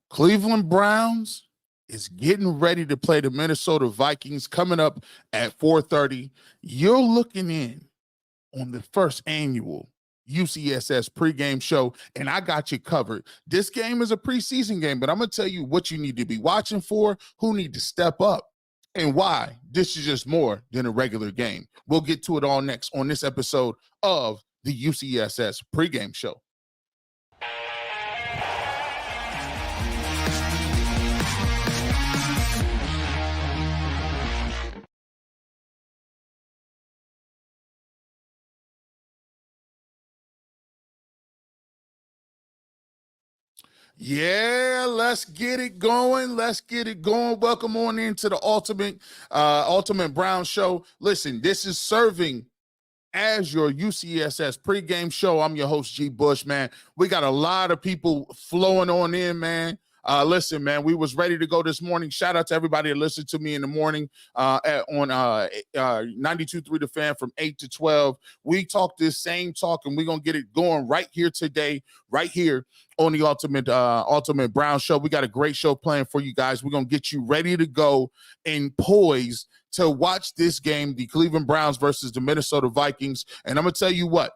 Cleveland Browns is getting ready to play the Minnesota Vikings coming up at 4:30. You're looking in on the first annual UCSS pregame show, and I got you covered. This game is a preseason game, but I'm going to tell you what you need to be watching for, who need to step up, and why this is just more than a regular game. We'll get to it all next on this episode of the UCSS pregame show. Yeah, let's get it going. Let's get it going. Welcome on into the Ultimate Brown Show. Listen, this is serving as your UCSS pregame show. I'm your host, G. Bush, man. We got a lot of people flowing on in, man. Listen, man, we was ready to go this morning. Shout out to everybody that listened to me in the morning on 92.3 The Fan from 8 to 12. We talk this same talk, and we're going to get it going right here today, right here on the Ultimate Brown Show. We got a great show planned for you guys. We're going to get you ready to go and poised to watch this game, the Cleveland Browns versus the Minnesota Vikings. And I'm going to tell you what,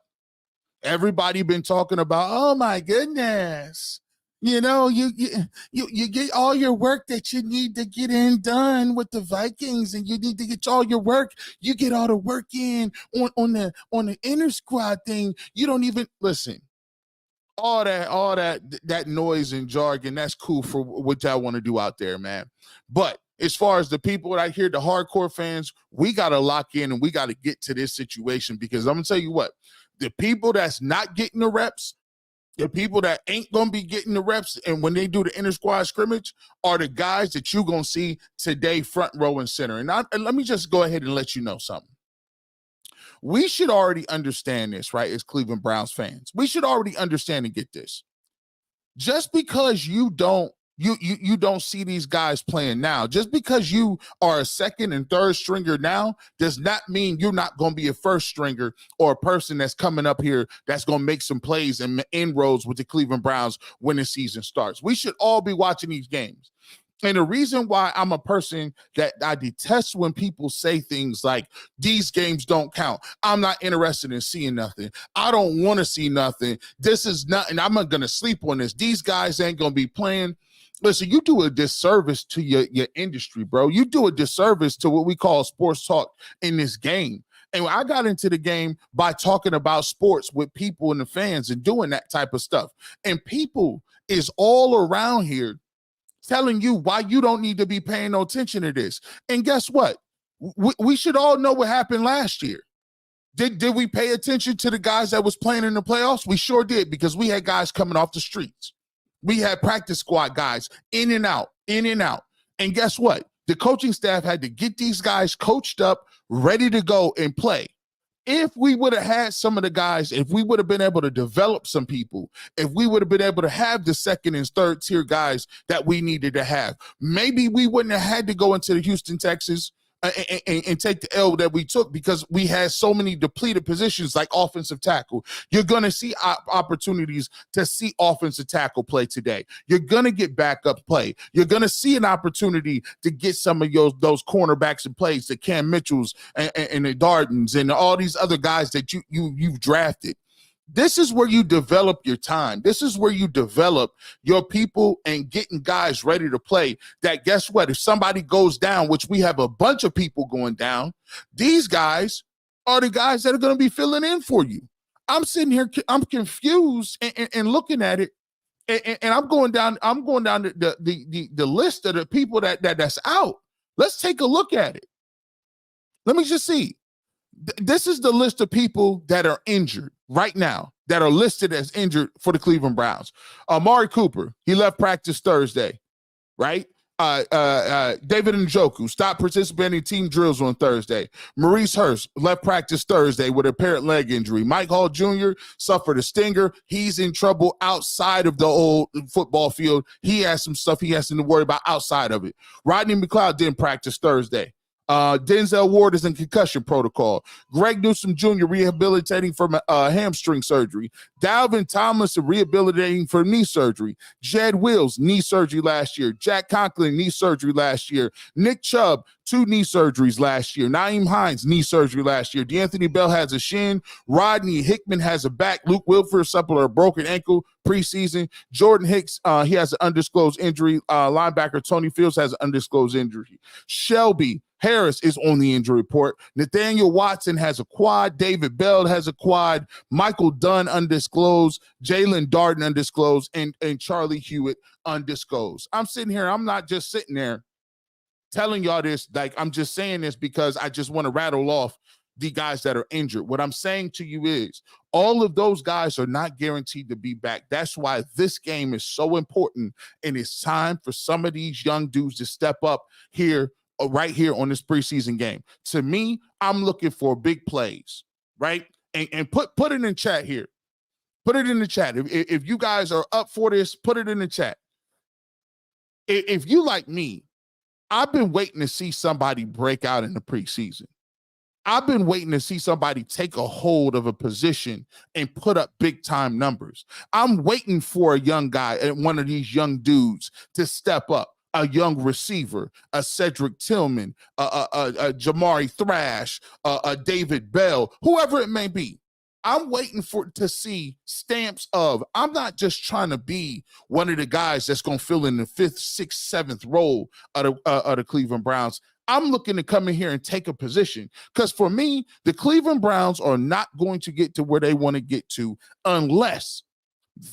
everybody been talking about, oh, my goodness. You know, you get all your work that you need to get done with the Vikings, and you need to get all your work. You get all the work in on the inner squad thing. You don't even listen. All that noise and jargon, that's cool for what y'all want to do out there, man. But as far as the people that I hear, the hardcore fans, we got to lock in and we got to get to this situation, because I'm going to tell you what, the people that's not getting the reps, the people that ain't going to be getting the reps, and when they do the inter squad scrimmage, are the guys that you're going to see today front row and center. And let me just go ahead and let you know something. We should already understand this, right, as Cleveland Browns fans. We should already understand and get this. Just because you don't see these guys playing now, just because you are a second and third stringer now, does not mean you're not going to be a first stringer or a person that's coming up here that's going to make some plays and inroads with the Cleveland Browns when the season starts. We should all be watching these games. And the reason why I'm a person that I detest when people say things like, these games don't count. I'm not interested in seeing nothing. I don't want to see nothing. This is nothing. I'm not going to sleep on this. These guys ain't going to be playing. Listen, you do a disservice to your industry, bro. You do a disservice to what we call sports talk in this game. And I got into the game by talking about sports with people and the fans and doing that type of stuff. And people is all around here telling you why you don't need to be paying no attention to this. And guess what? We should all know what happened last year. Did we pay attention to the guys that was playing in the playoffs? We sure did, because we had guys coming off the streets. We had practice squad guys in and out. And guess what? The coaching staff had to get these guys coached up, ready to go and play. If we would have had some of the guys, if we would have been able to develop some people, if we would have been able to have the second and third tier guys that we needed to have, maybe we wouldn't have had to go into the Houston, Texas and take the L that we took, because we had so many depleted positions like offensive tackle. You're going to see opportunities to see offensive tackle play today. You're going to get backup play. You're going to see an opportunity to get some of those cornerbacks in place, the Cam Mitchells and the Dardens and all these other guys that you've drafted. This is where you develop your time. This is where you develop your people and getting guys ready to play. That, guess what? If somebody goes down, which we have a bunch of people going down, these guys are the guys that are going to be filling in for you. I'm sitting here, I'm confused and looking at it, and I'm going down the list of the people that's out. Let's take a look at it. Let me just see. This is the list of people that are injured right now, that are listed as injured for the Cleveland Browns. Amari Cooper, he left practice Thursday, right? David Njoku stopped participating in team drills on Thursday. Maurice Hurst left practice Thursday with a apparent leg injury. Mike Hall Jr. suffered a stinger. He's in trouble outside of the old football field. He has some stuff he has to worry about outside of it. Rodney McLeod didn't practice Thursday. Denzel Ward is in concussion protocol. Greg Newsome Jr. rehabilitating from hamstring surgery. Dalvin Tomlinson rehabilitating for knee surgery. Jed Wills, knee surgery last year. Jack Conklin, knee surgery last year. Nick Chubb, 2 knee surgeries last year. Naeem Hines, knee surgery last year. D'Anthony Bell has a shin. Rodney Hickman has a back. Luke Wilford suffered a broken ankle preseason. Jordan Hicks, he has an undisclosed injury. Linebacker Tony Fields has an undisclosed injury. Shelby Harris is on the injury report. Nathaniel Watson has a quad. David Bell has a quad. Michael Dunn undisclosed. Jalen Darden undisclosed. And Charlie Hewitt undisclosed. I'm sitting here. I'm not just sitting there telling y'all this. Like, I'm just saying this because I just want to rattle off the guys that are injured. What I'm saying to you is all of those guys are not guaranteed to be back. That's why this game is so important. And it's time for some of these young dudes to step up here, right here on this preseason game. To me, I'm looking for big plays, right? And put it in chat here. Put it in the chat. If you guys are up for this, put it in the chat. If you like me, I've been waiting to see somebody break out in the preseason. I've been waiting to see somebody take a hold of a position and put up big time numbers. I'm waiting for a young guy and one of these young dudes to step up. A young receiver, a Cedric Tillman, a Jamari Thrash, a David Bell, whoever it may be. I'm waiting to see stamps of, I'm not just trying to be one of the guys that's going to fill in the 5th, 6th, 7th role of the Cleveland Browns. I'm looking to come in here and take a position because for me, the Cleveland Browns are not going to get to where they want to get to unless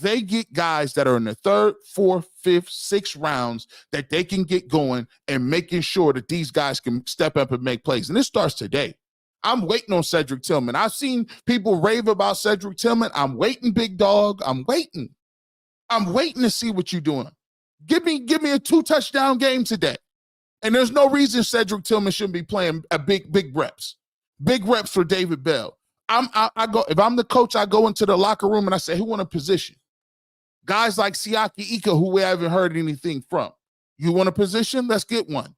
they get guys that are in the 3rd, 4th, 5th, 6th rounds that they can get going and making sure that these guys can step up and make plays. And this starts today. I'm waiting on Cedric Tillman. I've seen people rave about Cedric Tillman. I'm waiting, big dog. I'm waiting. I'm waiting to see what you're doing. Give me a 2-touchdown game today. And there's no reason Cedric Tillman shouldn't be playing a big reps. Big reps for David Bell. I go, if I'm the coach, I go into the locker room and I say, who want a position? Guys like Siaki Ika, who we haven't heard anything from. You want a position? Let's get one.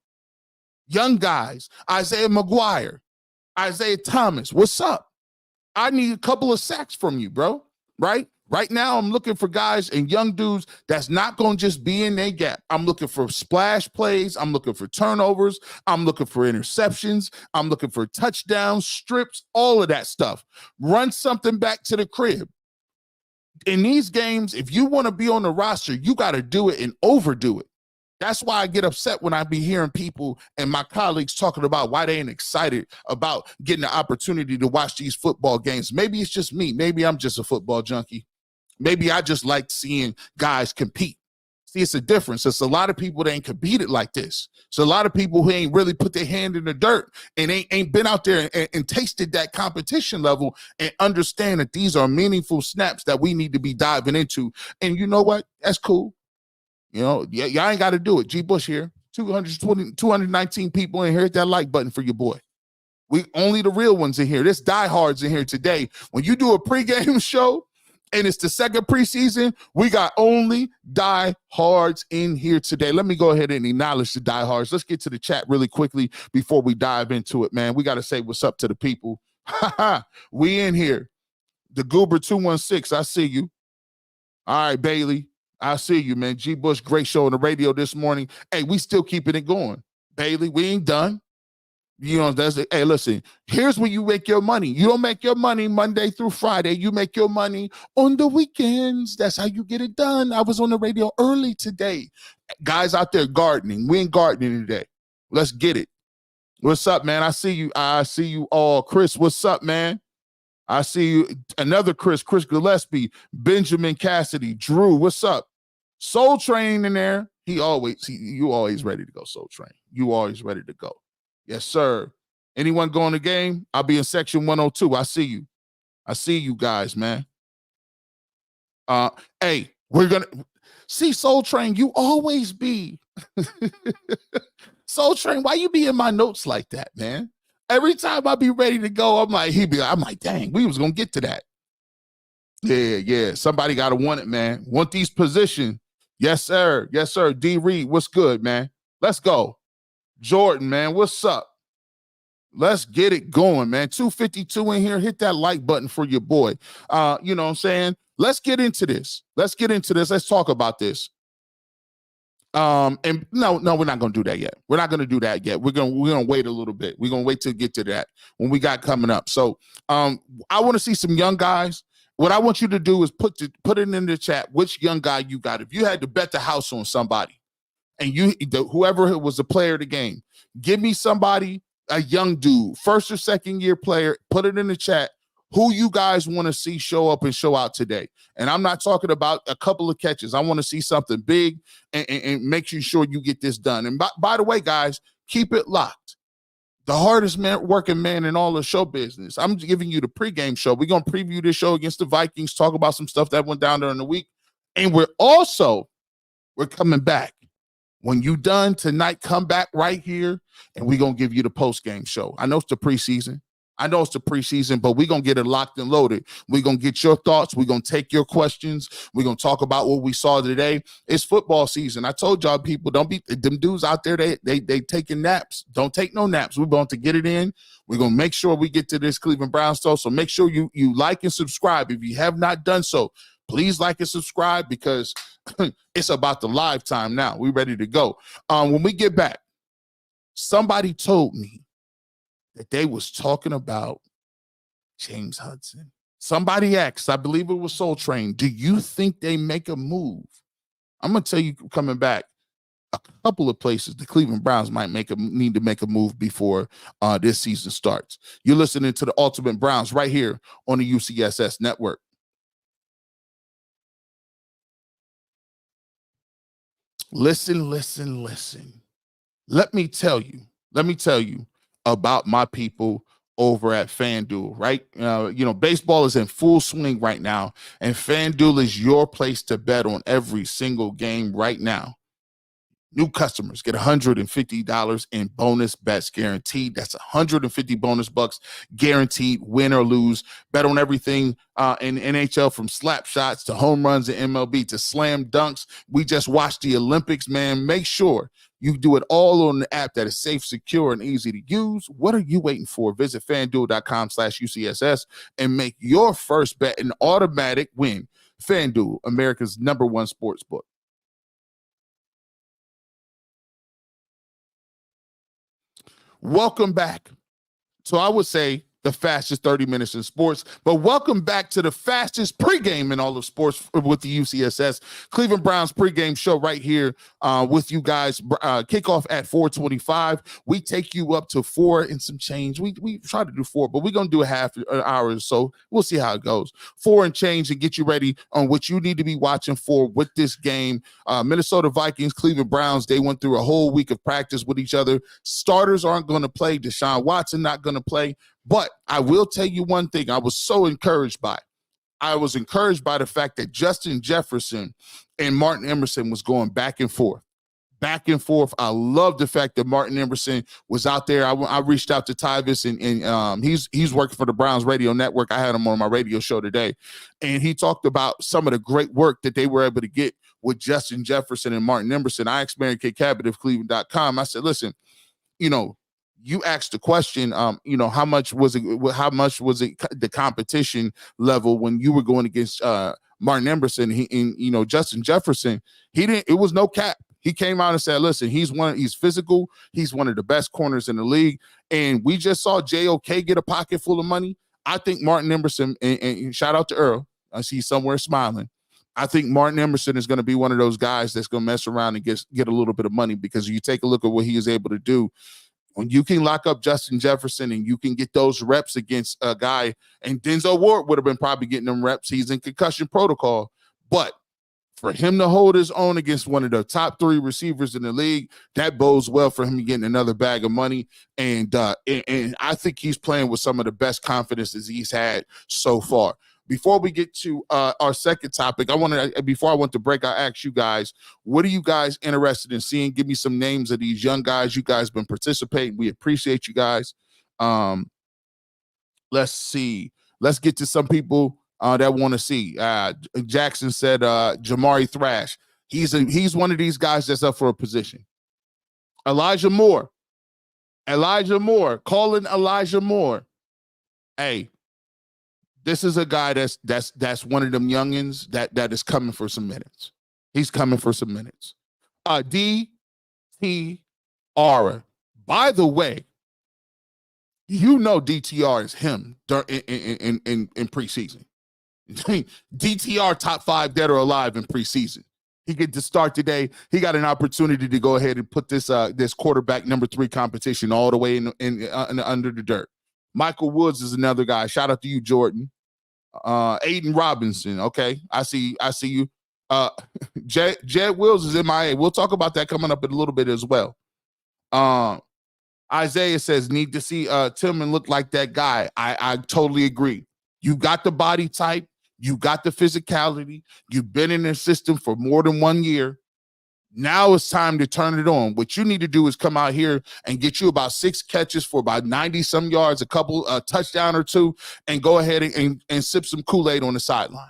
Young guys, Isaiah McGuire, Isaiah Thomas, what's up? I need a couple of sacks from you, bro, right? Right now, I'm looking for guys and young dudes that's not going to just be in their gap. I'm looking for splash plays. I'm looking for turnovers. I'm looking for interceptions. I'm looking for touchdowns, strips, all of that stuff. Run something back to the crib. In these games, if you want to be on the roster, you got to do it and overdo it. That's why I get upset when I be hearing people and my colleagues talking about why they ain't excited about getting the opportunity to watch these football games. Maybe it's just me. Maybe I'm just a football junkie. Maybe I just like seeing guys compete. See, it's a difference. It's a lot of people that ain't competed like this. So a lot of people who ain't really put their hand in the dirt and ain't been out there and tasted that competition level and understand that these are meaningful snaps that we need to be diving into. And you know what? That's cool. You know, y'all ain't got to do it. G. Bush here. 219 people in here. Hit that like button for your boy. We only the real ones in here. There's diehards in here today. When you do a pregame show, and it's the second preseason, we got only diehards in here today. Let me go ahead and acknowledge the diehards. Let's get to the chat really quickly before we dive into it, man. We got to say what's up to the people. We in here. The Goober 216, I see you. All right, Bailey, I see you, man. G. Bush, great show on the radio this morning. Hey, we still keeping it going. Bailey, we ain't done. You know, hey, listen, here's where you make your money. You don't make your money Monday through Friday. You make your money on the weekends. That's how you get it done. I was on the radio early today. Guys out there gardening. We ain't gardening today. Let's get it. What's up, man? I see you. I see you all. Chris, what's up, man? I see you. Another Chris Gillespie, Benjamin Cassidy, Drew, what's up? Soul Train in there. You always ready to go, Soul Train. You always ready to go. Yes, sir. Anyone going to game? I'll be in section 102. I see you. I see you guys, man. Hey, we're going to see Soul Train. You always be. Soul Train, why you be in my notes like that, man? Every time I be ready to go, I'm like, dang, we was going to get to that. Yeah. Somebody got to want it, man. Want these positions. Yes, sir. Yes, sir. D. Reed, what's good, man? Let's go. Jordan, man, what's up? Let's get it going, man. 252 in here. Hit that like button for your boy. You know what I'm saying? Let's get into this. Let's talk about this. And no, we're not gonna do that yet. We're not gonna do that yet. We're gonna wait a little bit. We're gonna wait to get to that when we got coming up. So I want to see some young guys. What I want you to do is put it in the chat which young guy you got. If you had to bet the house on somebody, and whoever was the player of the game, give me somebody, a young dude, first or second year player, put it in the chat who you guys want to see show up and show out today. And I'm not talking about a couple of catches. I want to see something big and make sure you get this done. And by the way, guys, keep it locked. The hardest working man in all the show business. I'm giving you the pregame show. We're going to preview this show against the Vikings, talk about some stuff that went down during the week. And we're coming back. When you done tonight, come back right here, and we're going to give you the post-game show. I know it's the preseason, but we're going to get it locked and loaded. We're going to get your thoughts. We're going to take your questions. We're going to talk about what we saw today. It's football season. I told y'all people, don't be them dudes out there, they taking naps. Don't take no naps. We're going to get it in. We're going to make sure we get to this Cleveland Browns show. So make sure you like and subscribe. If you have not done so, please like and subscribe because it's about the live time now. We're ready to go. When we get back, somebody told me that they was talking about James Hudson. Somebody asked, I believe it was Soul Train, do you think they make a move? I'm going to tell you coming back, a couple of places the Cleveland Browns might need to make a move before this season starts. You're listening to the Ultimate Browns right here on the UCSS Network. Listen. Let me tell you about my people over at FanDuel, right? Baseball is in full swing right now, and FanDuel is your place to bet on every single game right now. New customers get $150 in bonus bets guaranteed. That's 150 bonus bucks guaranteed, win or lose. Bet on everything in NHL, from slap shots to home runs in MLB to slam dunks. We just watched the Olympics, man. Make sure you do it all on the app that is safe, secure, and easy to use. What are you waiting for? Visit FanDuel.com/UCSS and make your first bet an automatic win. FanDuel, America's #1 sports book. Welcome back. So I would say the fastest 30 minutes in sports, but welcome back to the fastest pregame in all of sports with the UCSS Cleveland Browns pregame show right here with you guys. Kickoff at 4:25. We take you up to 4 and some change. We try to do 4, but we're going to do a half an hour or so. We'll see how it goes. 4 and change and get you ready on what you need to be watching for with this game. Minnesota Vikings, Cleveland Browns, they went through a whole week of practice with each other. Starters aren't going to play. Deshaun Watson not going to play. But I will tell you one thing I was so encouraged by. I was encouraged by the fact that Justin Jefferson and Martin Emerson was going back and forth. I love the fact that Martin Emerson was out there. I reached out to Tyvis, and he's working for the Browns radio network. I had him on my radio show today, and he talked about some of the great work that they were able to get with Justin Jefferson and Martin Emerson. I asked Mary Kay Cabot of Cleveland.com. I said, listen, you asked the question, how much was it the competition level when you were going against Martin Emerson and Justin Jefferson? It was no cap. He came out and said, listen, he's physical. He's one of the best corners in the league. And we just saw JOK get a pocket full of money. I think Martin Emerson, and shout out to Earl, I see somewhere smiling. I think Martin Emerson is going to be one of those guys that's going to mess around and get a little bit of money, because you take a look at what he is able to do. When you can lock up Justin Jefferson and you can get those reps against a guy, and Denzel Ward would have been probably getting them reps. He's in concussion protocol. But for him to hold his own against one of the top 3 receivers in the league, that bodes well for him getting another bag of money. And I think he's playing with some of the best confidence that he's had so far. Before we get to our second topic, before I went to break, I asked you guys, what are you guys interested in seeing? Give me some names of these young guys. You guys been participating. We appreciate you guys. Let's see. Let's get to some people that want to see. Jackson said Jamari Thrash. He's one of these guys that's up for a position. Elijah Moore Elijah Moore, calling Elijah Moore. Hey, this is a guy that's one of them youngins that is coming for some minutes. He's coming for some minutes. DTR. By the way, you know DTR is him in preseason. DTR top 5 dead or alive in preseason. He get to start today. He got an opportunity to go ahead and put this quarterback number 3 competition all the way in under the dirt. Michael Woods is another guy. Shout out to you, Jordan. Aiden Robinson. Okay, I see you. Jed Wills is MIA. We'll talk about that coming up in a little bit as well. Isaiah says, need to see Tillman look like that guy. I totally agree. You got the body type. You got the physicality. You've been in the system for more than 1 year. Now it's time to turn it on. What you need to do is come out here and get you about 6 catches for about 90-some yards, a couple touchdown or 2, and go ahead and sip some Kool-Aid on the sideline.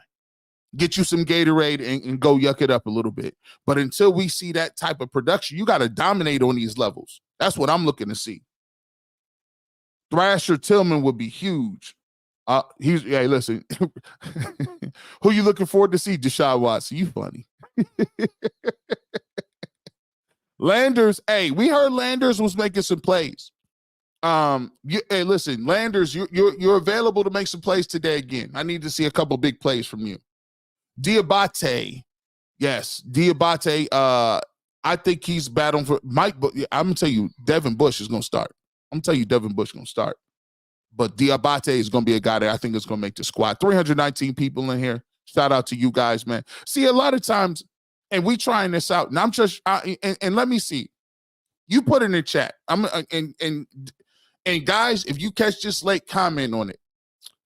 Get you some Gatorade and go yuck it up a little bit. But until we see that type of production, you got to dominate on these levels. That's what I'm looking to see. Thrasher Tillman would be huge. Hey, listen. Who you looking forward to see? Deshaun Watson. You funny. Landers. Hey, we heard Landers was making some plays. Hey, listen, Landers, you're available to make some plays today again. I need to see a couple big plays from you. Diabate. Yes, Diabate. I think he's battling for Mike. I'm gonna tell you, Devin Bush is gonna start. But Diabate is going to be a guy that I think is going to make the squad. 319 people in here. Shout out to you guys, man. See, a lot of times, and we trying this out, and I'm just, and let me see. You put in the chat. And guys, if you catch this late, comment on it.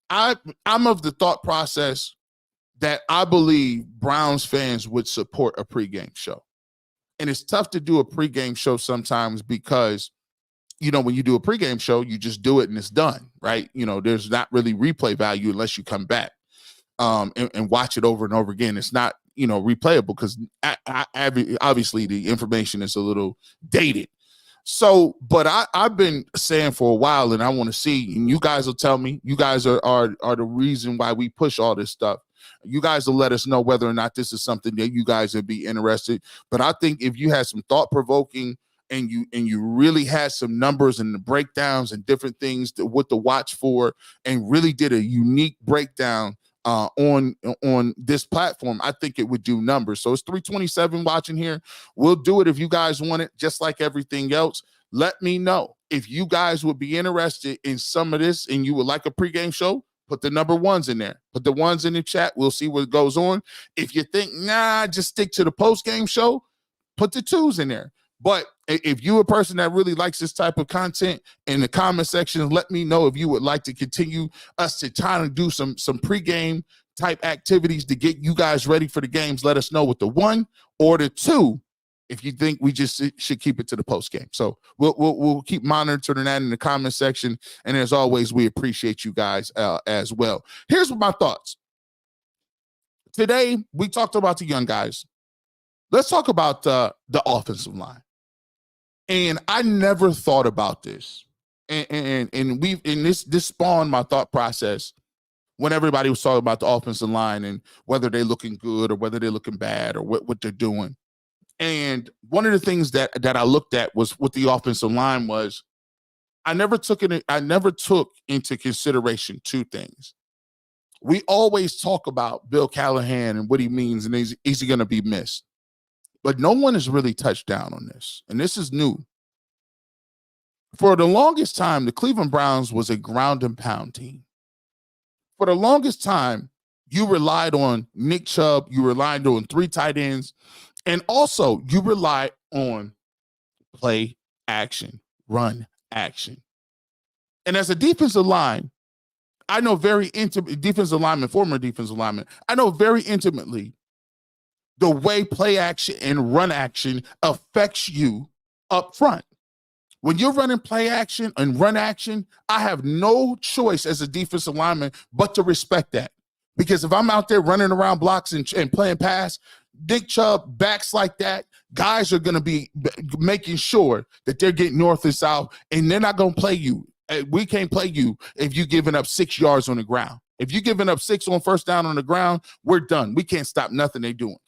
I'm of the thought process that I believe Browns fans would support a pregame show. And it's tough to do a pregame show sometimes because when you do a pregame show, you just do it and it's done, right? There's not really replay value unless you come back and watch it over and over again. It's not, replayable because obviously the information is a little dated. So, but I've been saying for a while, and I want to see, and you guys will tell me, you guys are the reason why we push all this stuff. You guys will let us know whether or not this is something that you guys would be interested. But I think if you had some thought-provoking and you really had some numbers and the breakdowns and different things what to watch for, and really did a unique breakdown on this platform, I think it would do numbers. So it's 327 watching here. We'll do it if you guys want it, just like everything else. Let me know if you guys would be interested in some of this and you would like a pregame show. Put the number 1s in there. Put the 1s in the chat. We'll see what goes on. If you think, just stick to the post-game show, put the 2s in there. But if you're a person that really likes this type of content, in the comment section, let me know if you would like to continue us to try to do some pregame type activities to get you guys ready for the games. Let us know with the 1 or the 2 if you think we just should keep it to the post game. So we'll keep monitoring that in the comment section. And as always, we appreciate you guys as well. Here's my thoughts. Today, we talked about the young guys. Let's talk about the offensive line. And I never thought about this. And this spawned my thought process when everybody was talking about the offensive line and whether they're looking good or whether they're looking bad or what they're doing. And one of the things that I looked at was with the offensive line was I never took into consideration 2 things. We always talk about Bill Callahan and what he means, and is he going to be missed? But no one has really touched down on this, and this is new. For the longest time, the Cleveland Browns was a ground and pound team. For the longest time, you relied on Nick Chubb, you relied on 3 tight ends, and also you relied on play action, run action. And as a defensive line, I know very intimate defensive lineman, former defensive lineman, I know very intimately the way play action and run action affects you up front. When you're running play action and run action, I have no choice as a defensive lineman but to respect that. Because if I'm out there running around blocks and playing pass, Nick Chubb, backs like that, guys are going to be making sure that they're getting north and south, and they're not going to play you. We can't play you if you're giving up 6 yards on the ground. If you're giving up 6 on first down on the ground, we're done. We can't stop nothing they're doing.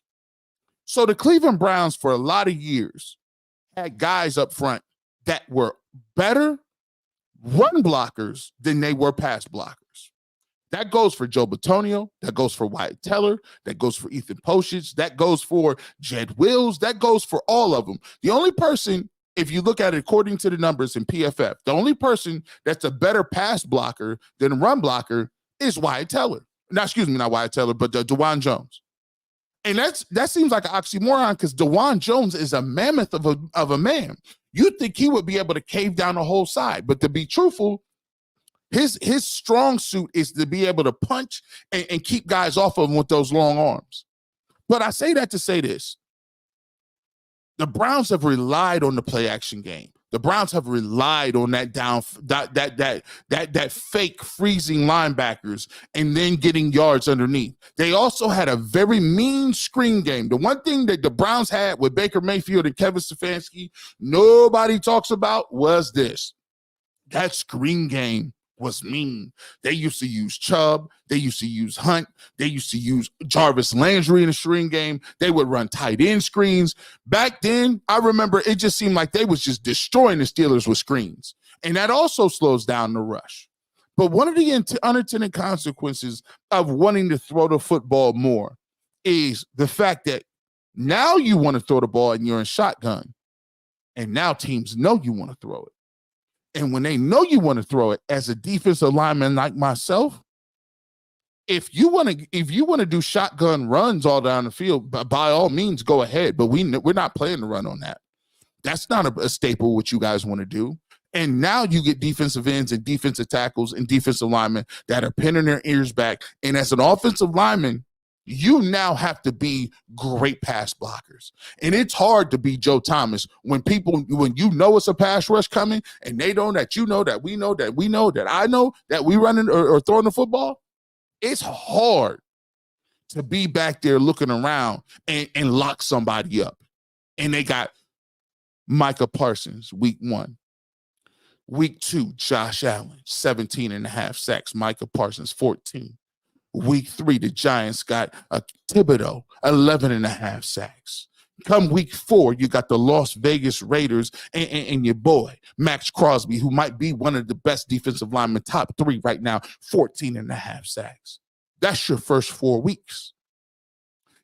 So the Cleveland Browns, for a lot of years, had guys up front that were better run blockers than they were pass blockers. That goes for Joe Bitonio. That goes for Wyatt Teller. That goes for Ethan Poshich. That goes for Jed Wills. That goes for all of them. The only person, if you look at it according to the numbers in PFF, the only person that's a better pass blocker than a run blocker is Wyatt Teller. Not Wyatt Teller, but DeJuan Jones. And that seems like an oxymoron because DeJuan Jones is a mammoth of a man. You'd think he would be able to cave down the whole side. But to be truthful, his strong suit is to be able to punch and keep guys off of him with those long arms. But I say that to say this. The Browns have relied on the play action game. The Browns have relied on that fake freezing linebackers and then getting yards underneath. They also had a very mean screen game. The one thing that the Browns had with Baker Mayfield and Kevin Stefanski, nobody talks about was this. That screen game was mean. They used to use Chubb. They used to use Hunt. They used to use Jarvis Landry in the screen game. They would run tight end screens. Back then, I remember it just seemed like they was just destroying the Steelers with screens. And that also slows down the rush. But one of the unintended consequences of wanting to throw the football more is the fact that now you want to throw the ball and you're in shotgun. And now teams know you want to throw it. And when they know you want to throw it, as a defensive lineman like myself, if you want to do shotgun runs all down the field, by all means, go ahead. But we're not playing to run on that. That's not a staple what you guys want to do. And now you get defensive ends and defensive tackles and defensive linemen that are pinning their ears back. And as an offensive lineman, you now have to be great pass blockers. And it's hard to be Joe Thomas when you know it's a pass rush coming and they know that you know that we know that we know that I know that we running or throwing the football. It's hard to be back there looking around and lock somebody up. And they got Micah Parsons, week 1. Week 2, Josh Allen, 17.5 sacks. Micah Parsons, 14. Week 3, the Giants got Thibodeau, 11.5 sacks. Come week 4, you got the Las Vegas Raiders and your boy, Max Crosby, who might be one of the best defensive linemen, top 3 right now, 14.5 sacks. That's your first 4 weeks.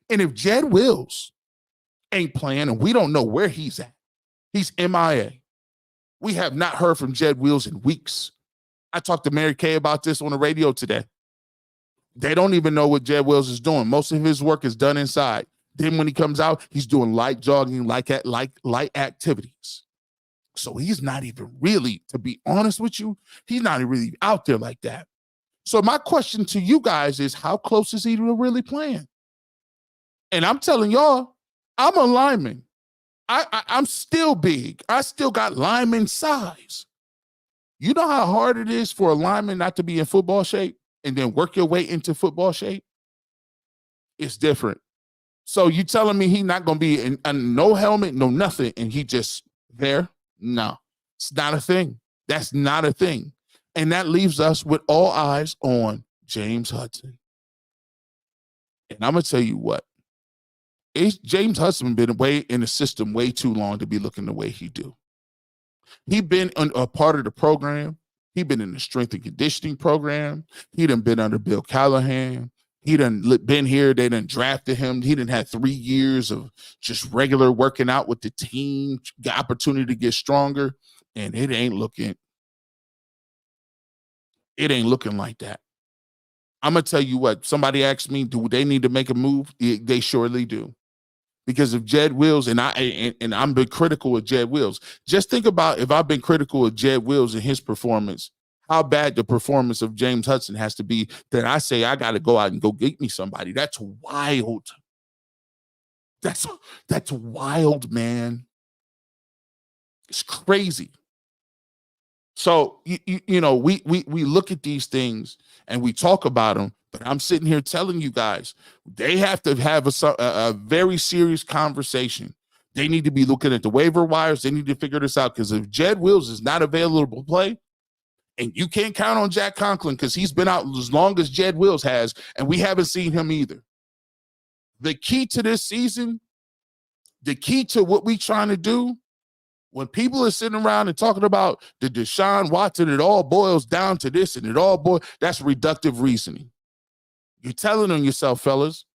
And if Jed Wills ain't playing, and we don't know where he's at, he's MIA. We have not heard from Jed Wills in weeks. I talked to Mary Kay about this on the radio today. They don't even know what Jed Wills is doing. Most of his work is done inside. Then when he comes out, he's doing light jogging, light activities. So he's not even really, to be honest with you, he's not really out there like that. So my question to you guys is, how close is he to really playing? And I'm telling y'all, I'm a lineman. I'm still big. I still got lineman size. You know how hard it is for a lineman not to be in football shape and then work your way into football shape? It's different. So you telling me he's not going to be in no helmet, no nothing, and he just there? No, it's not a thing. That's not a thing. And that leaves us with all eyes on James Hudson. And I'm going to tell you what. James Hudson been away in the system way too long to be looking the way he do. He been a part of the program. He been in the strength and conditioning program. He done been under Bill Callahan. He done been here. They done drafted him. He done had 3 years of just regular working out with the team, the opportunity to get stronger, and it ain't looking like that. I'm going to tell you what, somebody asked me, do they need to make a move? They surely do. Because if Jed Wills, and I'm been critical of Jed Wills, just think about if I've been critical of Jed Wills and his performance, how bad the performance of James Hudson has to be that I say I got to go out and go get me somebody. That's wild. That's wild, man. It's crazy. So, you know, we look at these things and we talk about them, But I'm sitting here telling you guys, they have to have a very serious conversation. They need to be looking at the waiver wires. They need to figure this out, because if Jed Wills is not available to play, and you can't count on Jack Conklin because he's been out as long as Jed Wills has, and we haven't seen him either. The key to this season, the key to what we trying to do, when people are sitting around and talking about the Deshaun Watson, it all boils down to this and that's reductive reasoning. You're telling on yourself, fellas.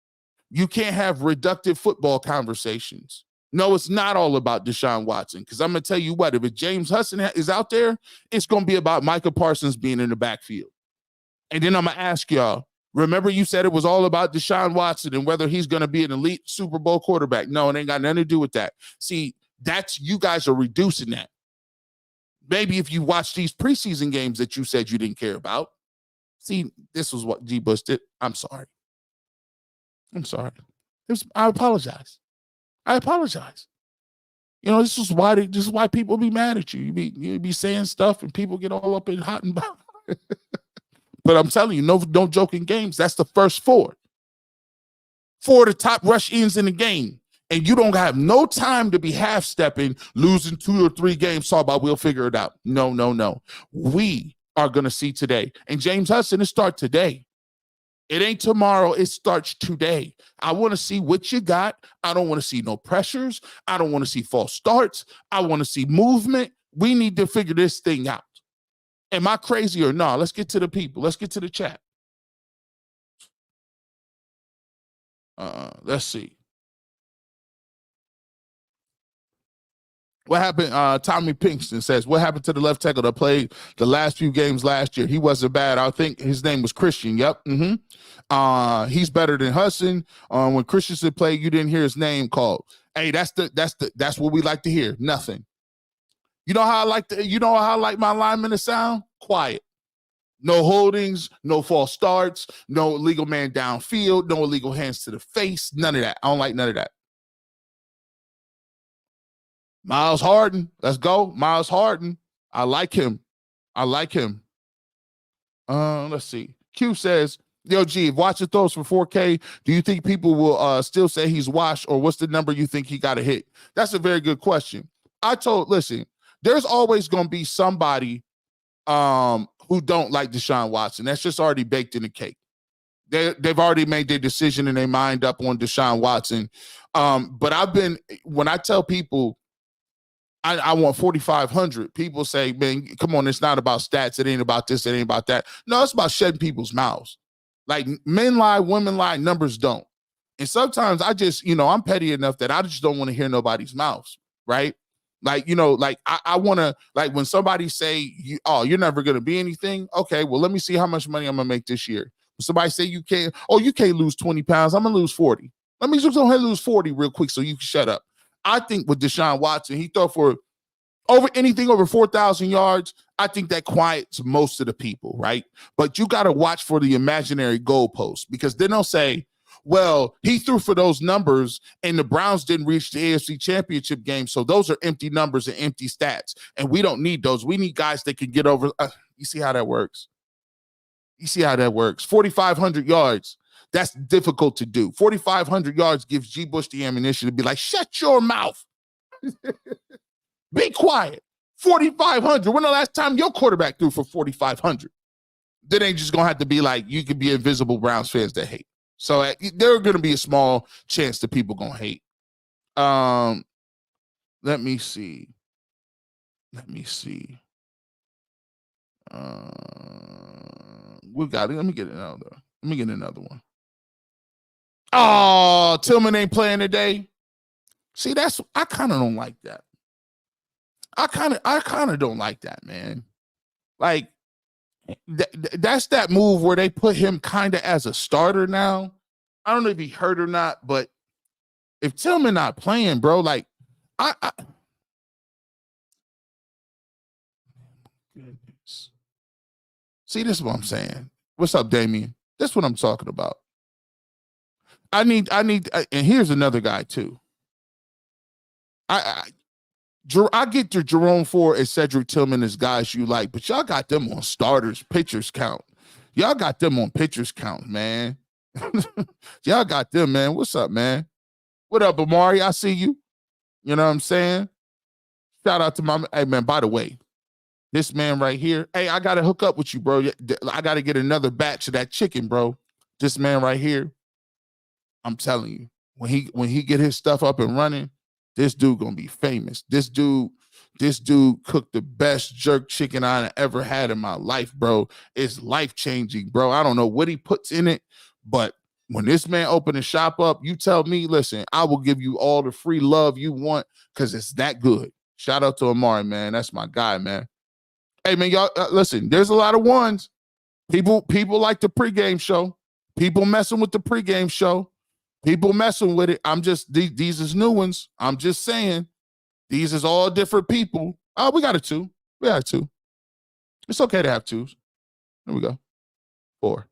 You can't have reductive football conversations. No, it's not all about Deshaun Watson, because I'm going to tell you what, if James Hudson is out there, it's going to be about Micah Parsons being in the backfield. And then I'm going to ask y'all, remember you said it was all about Deshaun Watson and whether he's going to be an elite Super Bowl quarterback. No, it ain't got nothing to do with that. See, you guys are reducing that. Maybe if you watch these preseason games that you said you didn't care about. See, this was what G. Bush did. I'm sorry. I apologize. This is why people be mad at you. You be saying stuff and people get all up in hot and bothered. But I'm telling you, no joking games. That's the first four of the top rush ends in the game. And you don't have no time to be half-stepping, losing 2 or 3 games, talk about we'll figure it out. No. We are going to see today. And James Hudson, it starts today. It ain't tomorrow. It starts today. I want to see what you got. I don't want to see no pressures. I don't want to see false starts. I want to see movement. We need to figure this thing out. Am I crazy or no? Let's get to the people. Let's get to the chat. Let's see. What happened? Tommy Pinkston says, what happened to the left tackle that played the last few games last year? He wasn't bad. I think his name was Christian. Yep. He's better than Hudson. When Christensen played, you didn't hear his name called. Hey, that's what we like to hear. Nothing. You know how I like my linemen to sound? Quiet. No holdings, no false starts, no illegal man downfield, no illegal hands to the face, none of that. I don't like none of that. Miles Harden, let's go. Miles Harden, I like him. Let's see. Q says, yo, G, if Watson throws for 4K, do you think people will still say he's washed, or what's the number you think he got to hit? That's a very good question. Listen, there's always going to be somebody who don't like Deshaun Watson. That's just already baked in the cake. They've already made their decision and they mind up on Deshaun Watson. But when I tell people I want 4,500, people say, man, come on, it's not about stats. It ain't about this. It ain't about that. No, it's about shedding people's mouths. Like, men lie, women lie, numbers don't. And sometimes I just, I'm petty enough that I just don't want to hear nobody's mouths, right? Like, I want to, like, when somebody say, you're never going to be anything. Okay, well, let me see how much money I'm going to make this year. When somebody say you can't lose 20 pounds. I'm going to lose 40. Let me just go ahead and lose 40 real quick so you can shut up. I think with Deshaun Watson, he throw for anything over 4,000 yards. I think that quiets most of the people, right? But you got to watch for the imaginary goalposts, because then they'll say, well, he threw for those numbers and the Browns didn't reach the AFC Championship game, so those are empty numbers and empty stats, and we don't need those. We need guys that can get over. You see how that works? 4,500 yards. That's difficult to do. 4,500 yards gives G. Bush the ammunition to be like, shut your mouth. Be quiet. 4,500. When the last time your quarterback threw for 4,500? Then ain't just going to have to be like, you could be invisible Browns fans that hate. So there are going to be a small chance that people going to hate. Let me see. We got it. Let me get another one. Oh, Tillman ain't playing today. See, I kind of don't like that. I kind of don't like that, man. Like, that's that move where they put him kind of as a starter now. I don't know if he hurt or not, but if Tillman not playing, bro, like, goodness. See, this is what I'm saying. What's up, Damien? That's what I'm talking about. I need, and here's another guy too. I get to Jerome Ford and Cedric Tillman as guys you like, but y'all got them on starters, pitchers count. Y'all got them on pitchers count, man. Y'all got them, man. What's up, man? What up, Amari? I see you. You know what I'm saying? Shout out to my, hey, man, by the way, this man right here, hey, I got to hook up with you, bro. I got to get another batch of that chicken, bro. This man right here, I'm telling you, when he get his stuff up and running, this dude gonna be famous. This dude cooked the best jerk chicken I ever had in my life, bro. It's life-changing, bro. I don't know what he puts in it, but when this man open the shop up, you tell me, listen, I will give you all the free love you want because it's that good. Shout out to Amari, man. That's my guy, man. Hey, man, y'all, listen, there's a lot of ones. People like the pregame show. People messing with the pregame show. People messing with it. I'm just, these is new ones. I'm just saying, these is all different people. Oh, we got a 2. We got a 2. It's okay to have 2s. There we go. 4.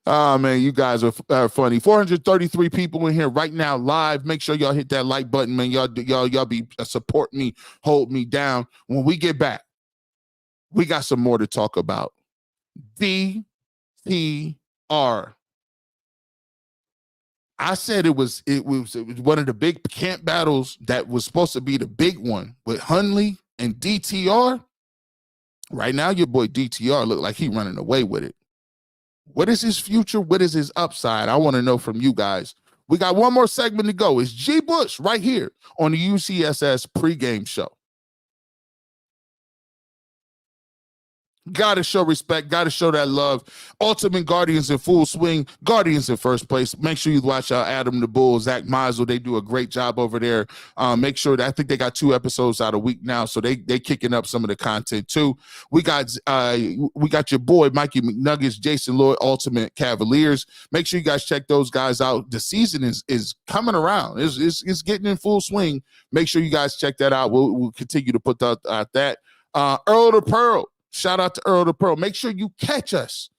Oh, man, you guys are funny. 433 people in here right now live. Make sure y'all hit that like button, man. Y'all be support me, hold me down. When we get back, we got some more to talk about. DTR. I said it was one of the big camp battles that was supposed to be the big one with Hundley and DTR. Right now, your boy DTR look like he running away with it. What is his future? What is his upside? I want to know from you guys. We got one more segment to go. It's G. Bush right here on the UCSS pregame show. Got to show respect. Got to show that love. Ultimate Guardians in full swing. Guardians in first place. Make sure you watch out Adam the Bull, Zach Meisel. They do a great job over there. Make sure that I think they got 2 episodes out a week now, so they kicking up some of the content too. We got your boy Mikey McNuggets, Jason Lloyd, Ultimate Cavaliers. Make sure you guys check those guys out. The season is coming around. It's getting in full swing. Make sure you guys check that out. We'll continue to put out that. Earl the Pearl. Shout out to Earl the Pearl. Make sure you catch us,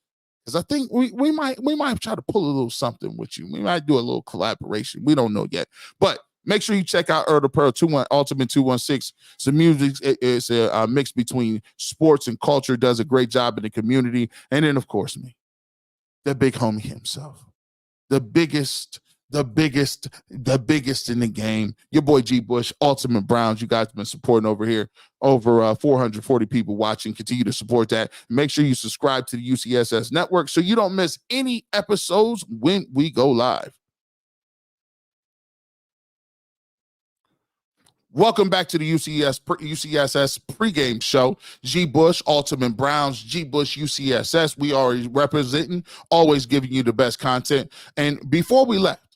because I think we might try to pull a little something with you. We might do a little collaboration. We don't know yet, but make sure you check out Earl the Pearl 21 Ultimate 216. Some music is a mix between sports and culture. Does a great job in the community, and then of course me, the big homie himself, the biggest in the game. Your boy G. Bush, Ultimate Browns. You guys have been supporting over here. Over 440 people watching. Continue to support that. Make sure you subscribe to the UCSS network so you don't miss any episodes when we go live. Welcome back to the UCSS pregame show. G. Bush, Ultimate Browns, G. Bush, UCSS. We are representing, always giving you the best content. And before we left,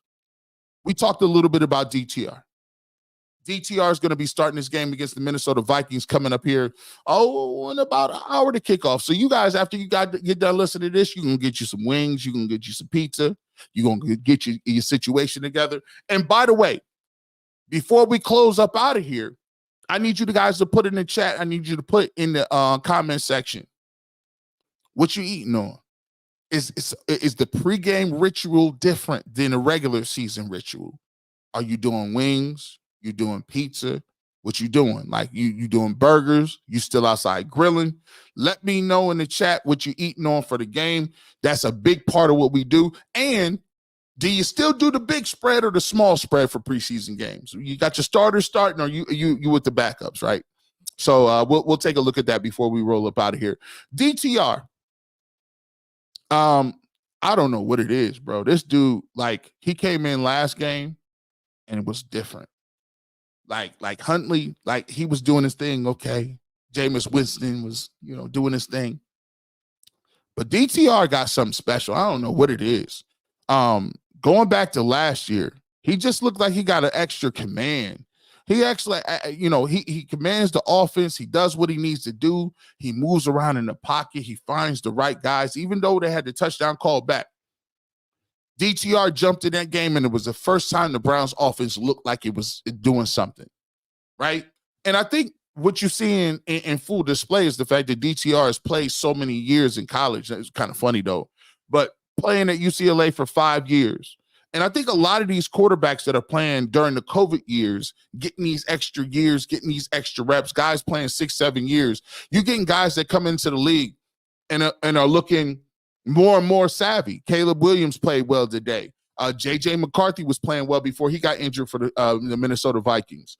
we talked a little bit about DTR. DTR is going to be starting this game against the Minnesota Vikings coming up here, in about an hour to kickoff. So you guys, after you get done listening to this, you're going to get you some wings, you're going to get you some pizza, you're going to get your situation together. And by the way, before we close up out of here, I need you guys to put in the chat. I need you to put in the comment section what you eating on. Is the pregame ritual different than a regular season ritual? Are you doing wings? You doing pizza? What you doing? Like you doing burgers? You still outside grilling? Let me know in the chat what you eating on for the game. That's a big part of what we do. And do you still do the big spread or the small spread for preseason games? You got your starters starting, or you with the backups, right? So we'll take a look at that before we roll up out of here. DTR. I don't know what it is, bro. This dude, like, he came in last game and it was different. Like Huntley, like he was doing his thing. Okay. Jameis Winston was, doing his thing. But DTR got something special. I don't know what it is. Going back to last year, he just looked like he got an extra command. He actually, he commands the offense. He does what he needs to do. He moves around in the pocket. He finds the right guys, even though they had the touchdown call back. DTR jumped in that game, and it was the first time the Browns offense looked like it was doing something, right? And I think what you see in full display is the fact that DTR has played so many years in college. It's kind of funny, though. But playing at UCLA for 5 years And I think a lot of these quarterbacks that are playing during the COVID years, getting these extra years, getting these extra reps, guys playing 6-7 years, you're getting guys that come into the league and are looking more and more savvy. Caleb Williams played well today. J.J. McCarthy was playing well before he got injured for the Minnesota Vikings.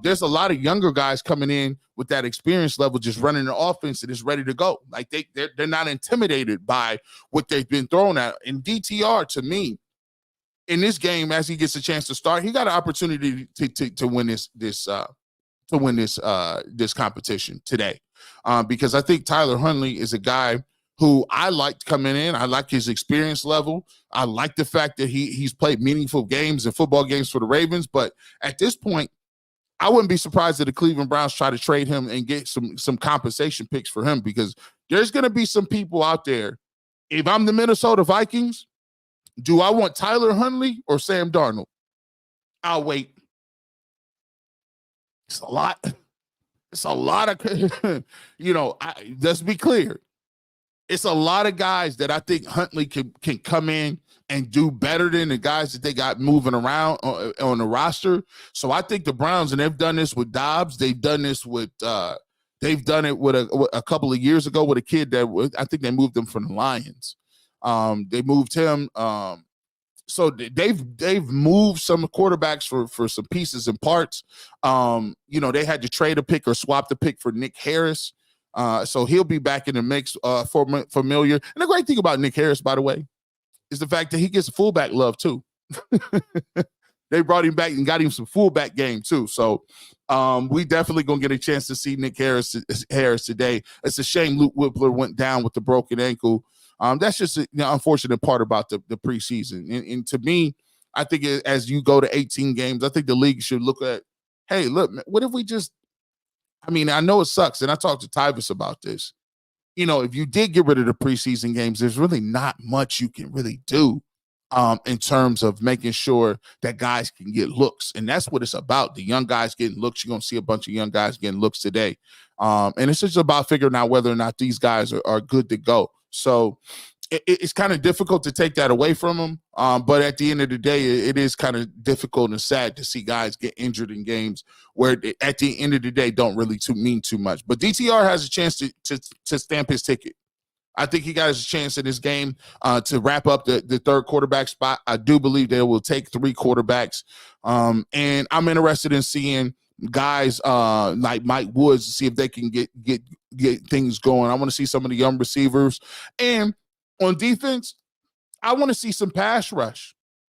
There's a lot of younger guys coming in with that experience level, just running the offense and is ready to go. Like they're not intimidated by what they've been thrown at. And DTR, to me, in this game, as he gets a chance to start, he got an opportunity to win this competition today, because I think Tyler Huntley is a guy who I liked coming in. I like his experience level. I like the fact that he's played meaningful games and football games for the Ravens. But at this point, I wouldn't be surprised if the Cleveland Browns try to trade him and get some compensation picks for him, because there's going to be some people out there. If I'm the Minnesota Vikings, do I want Tyler Huntley or Sam Darnold? I'll wait. It's a lot. It's a lot of, let's be clear. It's a lot of guys that I think Huntley can come in and do better than the guys that they got moving around on the roster. So I think the Browns, and they've done this with Dobbs. They've done this with they've done it with a couple of years ago with a kid that I think they moved him from the Lions. They moved him. So they've moved some quarterbacks for some pieces and parts. They had to trade a pick or swap the pick for Nick Harris. So he'll be back in the mix for familiar. And the great thing about Nick Harris, by the way, is the fact that he gets fullback love too. They brought him back and got him some fullback game too. So we definitely going to get a chance to see Nick Harris today. It's a shame Luke Whippler went down with the broken ankle. That's just an unfortunate part about the preseason. And to me, I think as you go to 18 games, I think the league should look at, hey, look, what if we just, I know it sucks, and I talked to Tyvis about this. If you did get rid of the preseason games, there's really not much you can really do in terms of making sure that guys can get looks. And that's what it's about. The young guys getting looks. You're going to see a bunch of young guys getting looks today. And it's just about figuring out whether or not these guys are good to go. So it's kind of difficult to take that away from them. But at the end of the day, it is kind of difficult and sad to see guys get injured in games where at the end of the day don't really mean too much. But DTR has a chance to stamp his ticket. I think he got his chance in this game to wrap up the third quarterback spot. I do believe they will take 3 quarterbacks. And I'm interested in seeing guys like Mike Woods to see if they can get things going. I want to see some of the young receivers. And on defense, I want to see some pass rush.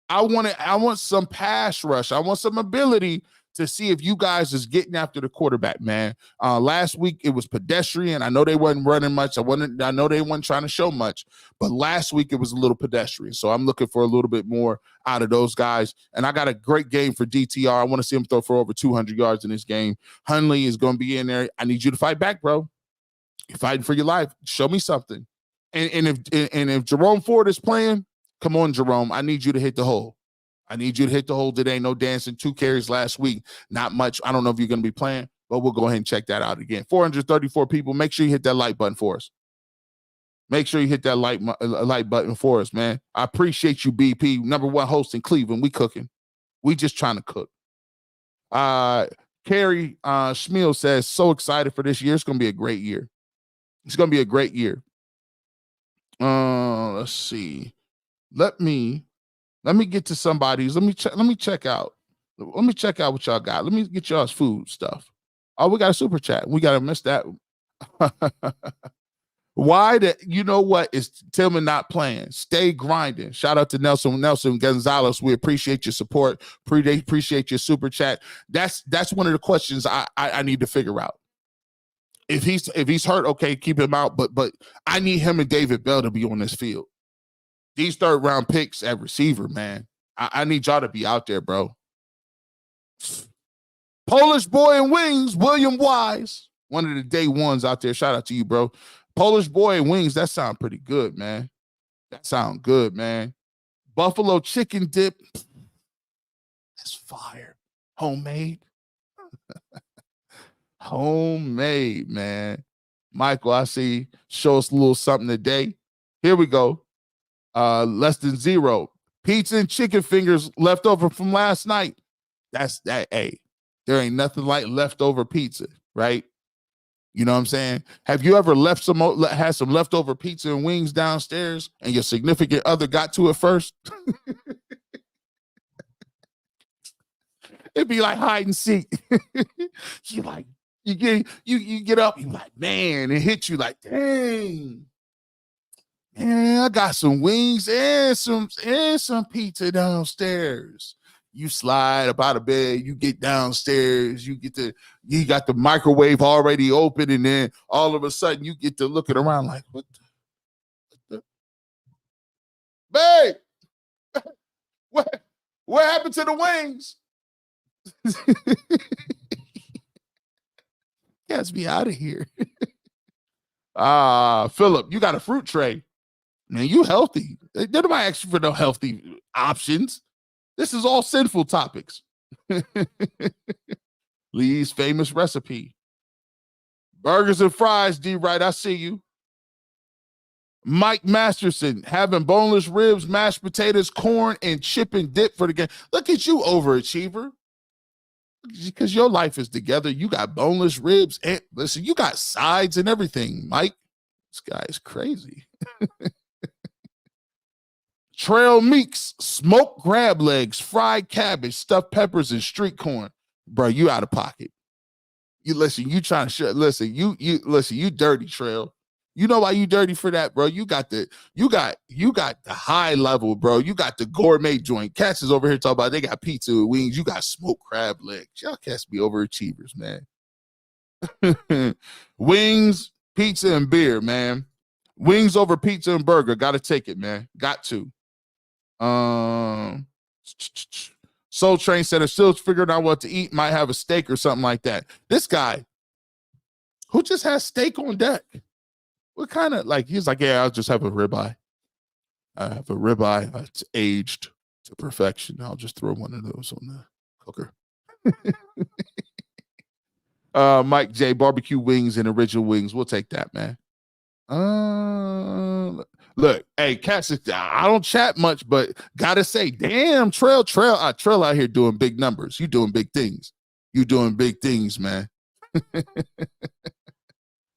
I want some pass rush. I want some ability to see if you guys is getting after the quarterback, man. Last week it was pedestrian. I know they wasn't running much. I know they weren't trying to show much, but last week it was a little pedestrian. So I'm looking for a little bit more out of those guys. And I got a great game for DTR. I want to see him throw for over 200 yards in this game. Huntley is going to be in there. I need you to fight back, bro. You're fighting for your life. Show me something. And if Jerome Ford is playing, come on, Jerome. I need you to hit the hole. I need you to hit the hole today. No dancing. 2 carries last week. Not much. I don't know if you're going to be playing, but we'll go ahead and check that out again. 434 people. Make sure you hit that like button for us. Make sure you hit that like button for us, man. I appreciate you, BP. #1 host in Cleveland. We cooking. We just trying to cook. Carrie Schmiel says, so excited for this year. It's going to be a great year. It's going to be a great year. Let's see. Let me get to somebody's. Let me check out what y'all got. Let me get y'all's food stuff. Oh, we got a super chat. We got to miss that. Why you know what is Tillman not playing? Stay grinding. Shout out to Nelson Gonzalez. We appreciate your support. Appreciate your super chat. That's one of the questions I need to figure out. If he's hurt, okay, keep him out. But I need him and David Bell to be on this field. These 3rd round picks at receiver, man. I need y'all to be out there, bro. Polish boy and wings, William Wise. One of the day ones out there. Shout out to you, bro. Polish boy and wings, that sound pretty good, man. That sound good, man. Buffalo chicken dip. That's fire. Homemade. Homemade, man. Michael, I see. Show us a little something today. Here we go. Less than 0. Pizza and chicken fingers left over from last night. That's that. Hey, there ain't nothing like leftover pizza, right? You know what I'm saying? Have you ever had some leftover pizza and wings downstairs and your significant other got to it first? It'd be like hide and seek. you like you get up, you like, man, it hits you like, dang. Man, I got some wings and some pizza downstairs. You slide up out of bed, you get downstairs, you got the microwave already open, and then all of a sudden you get to looking around like, what the babe? What happened to the wings? Gets me out of here. Philip, you got a fruit tray. Man, you healthy. Nobody asked you for no healthy options. This is all sinful topics. Lee's famous recipe. Burgers and fries, D-Right, I see you. Mike Masterson, having boneless ribs, mashed potatoes, corn, and chip and dip for the game. Look at you, overachiever. Because your life is together. You got boneless ribs. And listen, you got sides and everything, Mike. This guy is crazy. Trail Meeks, smoked crab legs, fried cabbage, stuffed peppers, and street corn. Bro, you out of pocket. You listen, you trying to listen, you dirty, Trail. You know why you dirty for that, bro? You got the high level, bro. You got the gourmet joint. Cats is over here talking about they got pizza with wings. You got smoked crab legs. Y'all cats be overachievers, man. Wings, pizza, and beer, man. Wings over pizza and burger. Gotta take it, man. Got to. Soul Train Center still figuring out what to eat. Might have a steak or something like that. This guy who just has steak on deck. What kind of he's like, yeah, I'll just have a ribeye. I have a ribeye. It's aged to perfection. I'll just throw one of those on the cooker. Mike J, barbecue wings and original wings. We'll take that, man. Look, hey, Cass, I don't chat much, but gotta say, damn, Trail out here doing big numbers. You doing big things. You doing big things, man.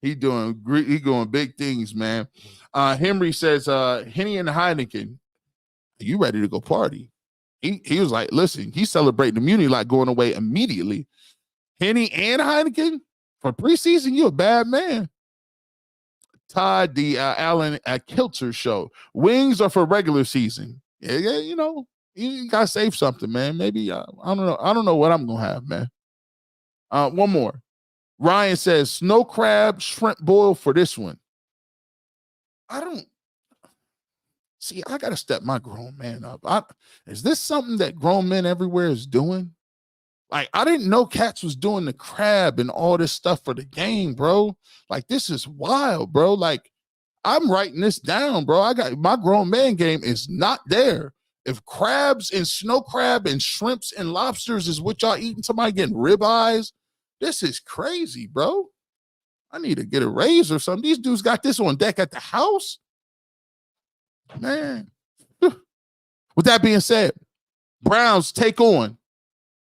He going big things, man. Henry says, Henny and Heineken, you ready to go party? He was like, listen, he's celebrating immunity like going away immediately. Henny and Heineken for preseason, you a bad man. Todd the Allen Kilter show. Wings are for regular season. Yeah, you know, you gotta save something, man. Maybe I don't know what I'm gonna have, man. One more. Ryan says snow crab shrimp boil for this one. I gotta step my grown man up. Is this something that grown men everywhere is doing? Like, I didn't know Cats was doing the crab and all this stuff for the game, bro. Like, this is wild, bro. Like, I'm writing this down, bro. I got my grown man game is not there. If crabs and snow crab and shrimps and lobsters is what y'all eating, somebody getting ribeyes, this is crazy, bro. I need to get a raise or something. These dudes got this on deck at the house. Man. With that being said, Browns take on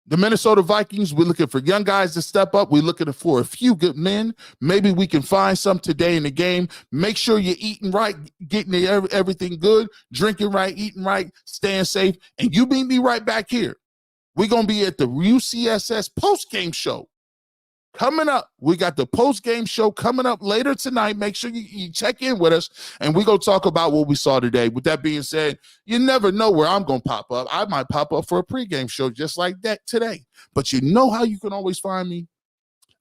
the Minnesota Vikings. We're looking for young guys to step up. We're looking for a few good men. Maybe we can find some today in the game. Make sure you're eating right, getting everything good, drinking right, eating right, staying safe. And you meet me right back here. We're going to be at the UCSS post-game show. Coming up, we got the post-game show coming up later tonight. Make sure you check in with us, and we're going to talk about what we saw today. With that being said, you never know where I'm going to pop up. I might pop up for a pregame show just like that today. But you know how you can always find me?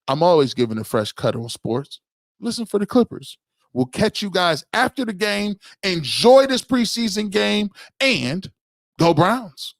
I'm always giving a fresh cut on sports. Listen for the Clippers. We'll catch you guys after the game. Enjoy this preseason game, and go Browns.